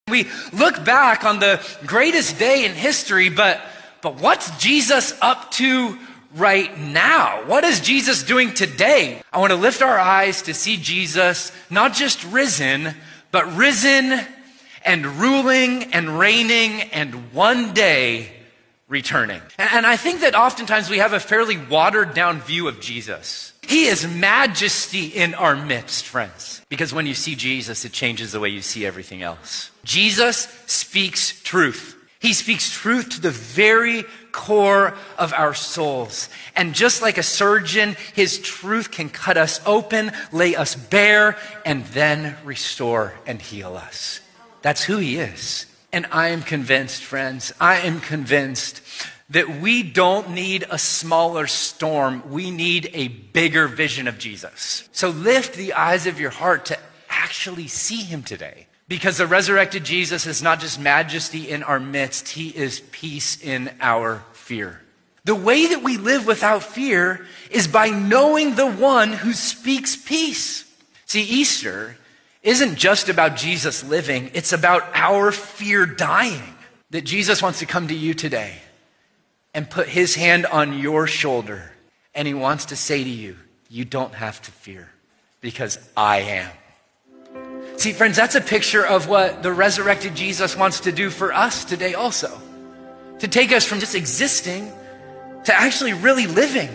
We look back on the greatest day in history, but what's Jesus up to right now? What is Jesus doing today? I want to lift our eyes to see Jesus not just risen, but risen and ruling and reigning and one day returning. And I think that oftentimes we have a fairly watered down view of Jesus. He is majesty in our midst, friends. Because when you see Jesus, it changes the way you see everything else. Jesus speaks truth. He speaks truth to the very core of our souls. And just like a surgeon, his truth can cut us open, lay us bare, and then restore and heal us. That's who he is. And I am convinced, friends, I am convinced that we don't need a smaller storm. We need a bigger vision of Jesus. So lift the eyes of your heart to actually see him today. Because the resurrected Jesus is not just majesty in our midst, he is peace in our fear. The way that we live without fear is by knowing the one who speaks peace. See, Easter isn't just about Jesus living, it's about our fear dying. That Jesus wants to come to you today and put his hand on your shoulder. And he wants to say to you, you don't have to fear because I am. See, friends, that's a picture of what the resurrected Jesus wants to do for us today also. To take us from just existing to actually really living,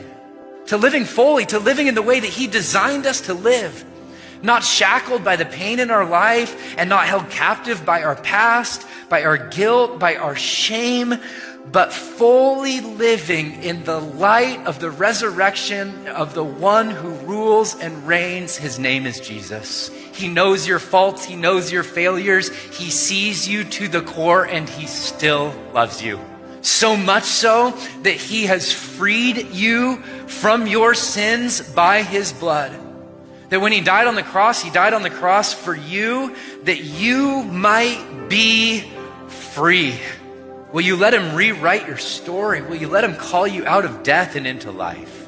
to living fully, to living in the way that he designed us to live. Not shackled by the pain in our life and not held captive by our past, by our guilt, by our shame, but fully living in the light of the resurrection of the one who rules and reigns. His name is Jesus. He knows your faults. He knows your failures. He sees you to the core and he still loves you. So much so that he has freed you from your sins by his blood. That when he died on the cross for you, that you might be free. Will you let him rewrite your story? Will you let him call you out of death and into life?